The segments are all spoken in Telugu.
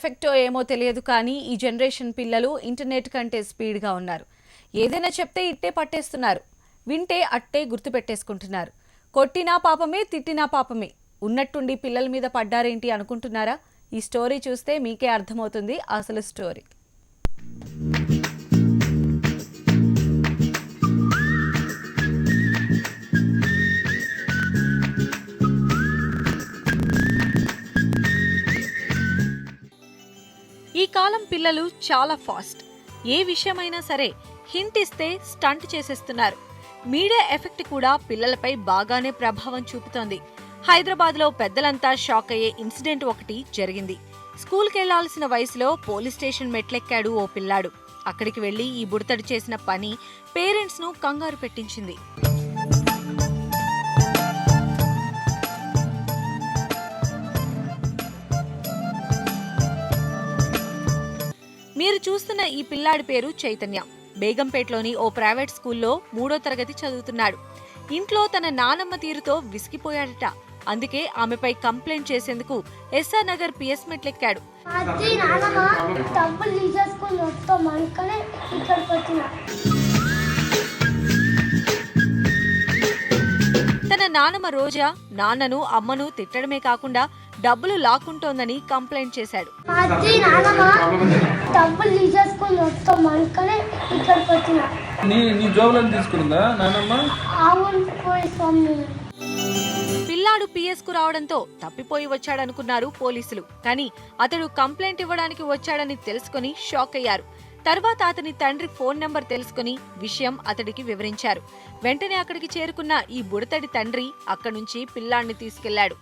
ఎఫెక్టో ఏమో తెలియదు కానీ ఈ జనరేషన్ పిల్లలు ఇంటర్నెట్ కంటే స్పీడ్గా ఉన్నారు. ఏదైనా చెప్తే ఇట్టే పట్టేస్తున్నారు, వింటే అట్టే గుర్తుపెట్టేసుకుంటున్నారు. కొట్టినా పాపమే, తిట్టినా పాపమే. ఉన్నట్టుండి పిల్లల మీద పడ్డారేంటి అనుకుంటున్నారా? ఈ స్టోరీ చూస్తే మీకే అర్థమవుతుంది అసలు స్టోరీ. ఈ కాలం పిల్లలు చాలా ఫాస్ట్. ఏ విషయమైనా సరే హింట్ ఇస్తే స్టంట్ చేసేస్తున్నారు. మీడియా ఎఫెక్ట్ కూడా పిల్లలపై బాగానే ప్రభావం చూపుతోంది. హైదరాబాద్లో పెద్దలంతా షాక్ అయ్యే ఇన్సిడెంట్ ఒకటి జరిగింది. స్కూల్కెళ్లాల్సిన వయసులో పోలీస్ స్టేషన్ మెట్లెక్కాడు ఓ పిల్లాడు. అక్కడికి వెళ్లి ఈ బుడతడు చేసిన పని పేరెంట్స్ ను కంగారు పెట్టించింది. మీరు చూస్తున్న ఈ పిల్లాడి పేరు చైతన్య. బేగంపేటలోని ఓ ప్రైవేట్ స్కూల్లో 3వ తరగతి చదువుతున్నాడు. ఇంట్లో తన నానమ్మ తీరుతో విసిగిపోయాడట. అందుకే ఆమెపై కంప్లైంట్ చేసేందుకు ఎస్ఆర్ నగర్ పిఎస్ మెట్లెక్కాడు. తన నానమ్మ రోజా నాన్నను అమ్మను తిట్టడమే కాకుండా డబ్బులు లాక్కుంటోందని కంప్లైంట్ చేశాడు. పిల్లాడు పిఎస్ కు రావడంతో తప్పిపోయి వచ్చాడనుకున్నారు పోలీసులు. కానీ అతడు కంప్లైంట్ ఇవ్వడానికి వచ్చాడని తెలుసుకుని షాక్ అయ్యారు. తర్వాత అతని తండ్రి ఫోన్ నెంబర్ తెలుసుకుని విషయం అతడికి వివరించారు. వెంటనే అక్కడికి చేరుకున్న ఈ బుడతడి తండ్రి అక్కడి నుంచి పిల్లాడిని తీసుకెళ్లాడు.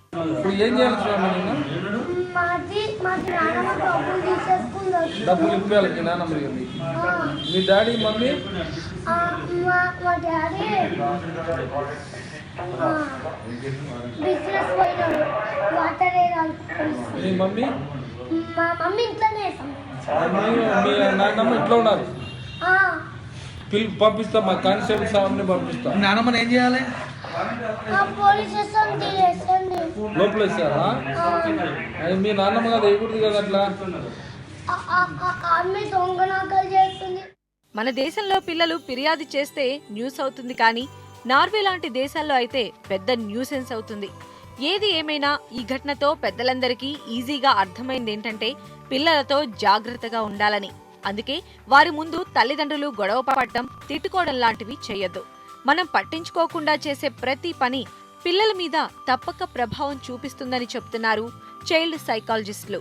ఇట్లా ఉన్నారు, పంపిస్తా, మా కానిస్టేబుల్ సాబ్ని పంపిస్తా. నానమ్మని ఏం చేయాలి? లోపల ఇస్తారా? మీ నాన్నమ్మ కదా వేయకూడదు కదా అట్లా. మన దేశంలో పిల్లలు ఫిర్యాదు చేస్తే న్యూస్ అవుతుంది, కానీ నార్వే లాంటి దేశాల్లో అయితే పెద్ద న్యూసెన్స్ అవుతుంది. ఏది ఏమైనా ఈ ఘటనతో పెద్దలందరికీ ఈజీగా అర్థమైంది ఏంటంటే పిల్లలతో జాగ్రత్తగా ఉండాలని. అందుకే వారి ముందు తల్లిదండ్రులు గొడవ పడటం, తిట్టుకోవడం లాంటివి చేయొద్దు. మనం పట్టించుకోకుండా చేసే ప్రతి పని పిల్లల మీద తప్పక ప్రభావం చూపిస్తుందని చెప్తున్నారు చైల్డ్ సైకాలజిస్టులు.